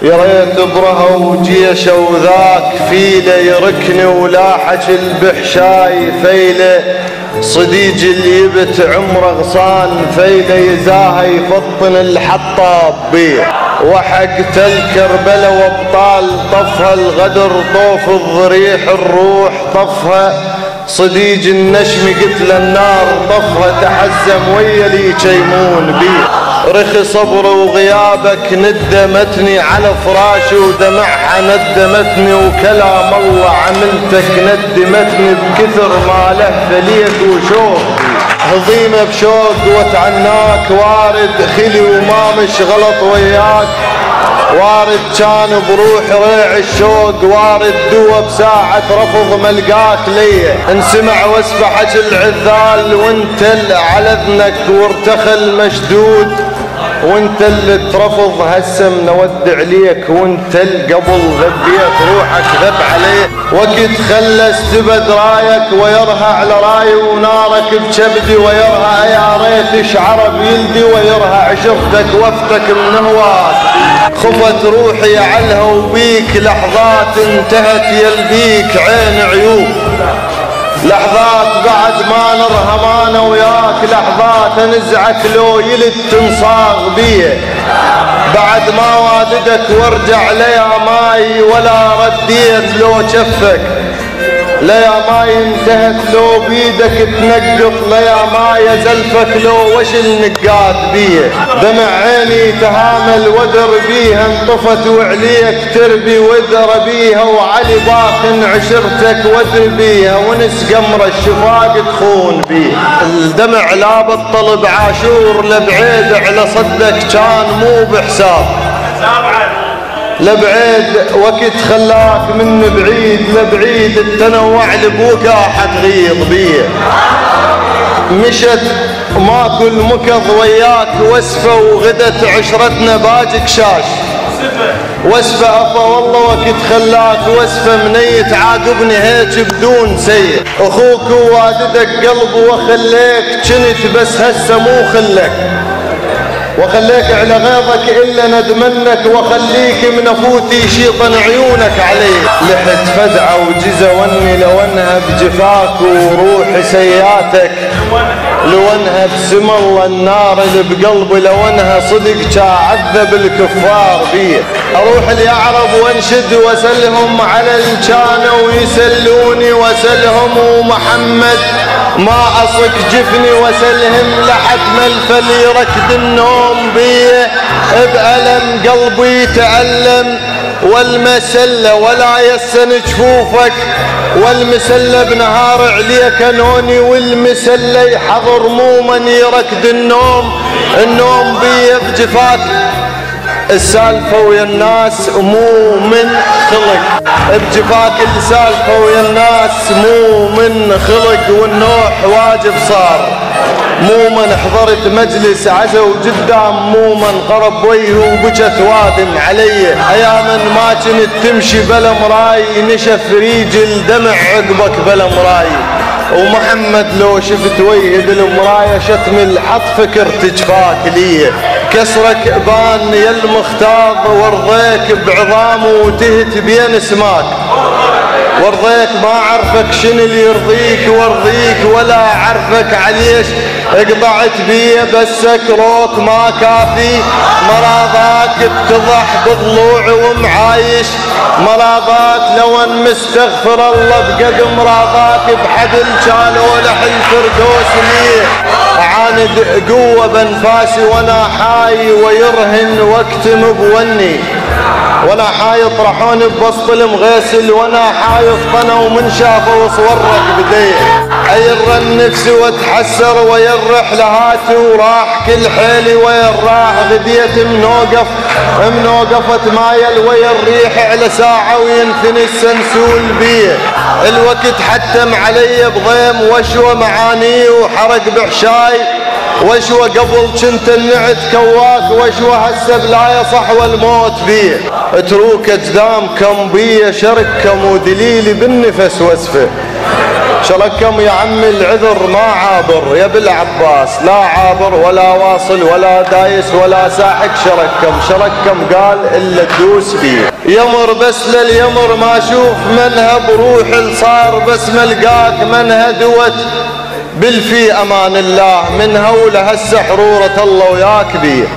يا ريت برها وجيش وذاك فيله يركني ولاحج البحشاي فيله صديج اللي يبت عمره غصان فيله يزاهي يفطن الحطاب بيه وحق تل كربله وابطال طفها الغدر طوف الضريح الروح طفها صديج النشم قتل النار طفها تحزم ويا لي يجيمون بيه رخي صبر وغيابك ندمتني على فراشي ودمعها ندمتني وكلام الله عملتك ندمتني بكثر ما لهف ليك وشوق هضيمة بشوق وتعناك وارد خلي وما مش غلط وياك وارد كان بروح ريع الشوق وارد دوا بساعة رفض ملقاك ليه انسمع واسبحك العذال وانت على اذنك وارتخل مشدود وانت اللي ترفض هسه منودع ليك وانت قبل ذبيت روحك ذب عليه وقت خلص تبد رايك ويرها على راي ونارك بكبدي ويرها يا ريت شعر بيلدي ويرها عشرتك وفتك من هواك خفت روحي علها وبيك لحظات انتهت يلبيك عين عيوب لحظات بعد ما نرهم انا وياك لحظات انزعك لو يلد تنصاغ بيه بعد ما واددك وارجع ليا ماي ولا رديت لو شفك ليا ماي انتهت لو بيدك تنقط ليا ماي زلفك لو وش النقات بيه دمع عيني تهامل ودر بيها انطفت وعليك تربي ودر بيها وعلي باخن عشرتك ودر بيها ونس قمر الشفاق تخون بيه الدمع لا بطل بعاشور لبعيد على صدك كان مو بحساب لبعيد وقت خلاك من بعيد لبعيد التنوع لبوكا حتغيض بيه مشت ماكل مكض وياك وسفة وغدت عشرتنا باجك شاش وسفة أفا والله وقت خلاك وسفة منيت عاقبني هيك بدون سيء أخوك ووالدك قلب وخليك جنت بس هسه مو خلك وخليك على غيظك إلا ندمنك وخليك من أفوتي شيطن عيونك عليه لحت فدعة وجزة وني لو انها بجفاك وروح سياتك لو انها بسم الله النار اللي بقلبي لو انها صدق عذب الكفار بيه اروح اليعرب وانشد واسلهم على الجانة ويسلوني واسلهم ومحمد ما اصك جفني واسلهم لحد ما الفل يركض النوم بيه بألم قلبي يتألم والمسلة ولا يسن جفوفك والمسلة بنهار عليك نوني والمسلة يحضر مو من يركض النوم بيه بجفاك السالفة ويا الناس مو من خلق بجفاك السالفة ويا الناس مو من خلق والنوح واجب صار مو من حضرت مجلس عزا وقدام مو من قرب وجهه وبجت وادم علي اياما ما كنت تمشي بلا مراي نشف ريجل دمع عقبك بلا مراي ومحمد لو شفت وجه بالمرايه شتم الحط فكر تجفاك لي كسرك بان يا المختاض ورضيك بعظام وتهت بين سماك ورضيك ما عرفك شنو اللي يرضيك وارضيك ولا عرفك عليش اقطعت بيه بسك روك ما كافي مراضاك بتضح بضلوع ومعايش مراضات لو ان مستغفر الله بقد مراضاك بحبل شالوا لح الفردوس ليه عاند قوة بنفاسي وانا حاي ويرهن واكتم بوني وانا حاي يطرحوني ببسط المغسل وانا حاي طنا ومن شافه وصورك بديه اير نفسي واتحسر ويا الرحله هاتي وراح كل حيلي ويا الراح غديت من وقفت مايل ويا الريح على ساعه وينثني السنسول بيه الوقت حتم علي بضيم وشوى معاني وحرق بحشاي وشوى قبل كنت النعت كواك وشوى هسه بلا يصح والموت بيه اتروك اجدام كم بيه شرككم ودليلي بالنفس وسفه شركم يا عمي العذر ما عابر يا بالعباس، لا عابر ولا واصل ولا دايس ولا ساحق. شركم قال الا تدوس فيه. يمر بس لليمر ما اشوف منها بروح صار، بس ملقاك منها دوت بالفي امان الله، من هوله هسه حرورة الله وياك بيه.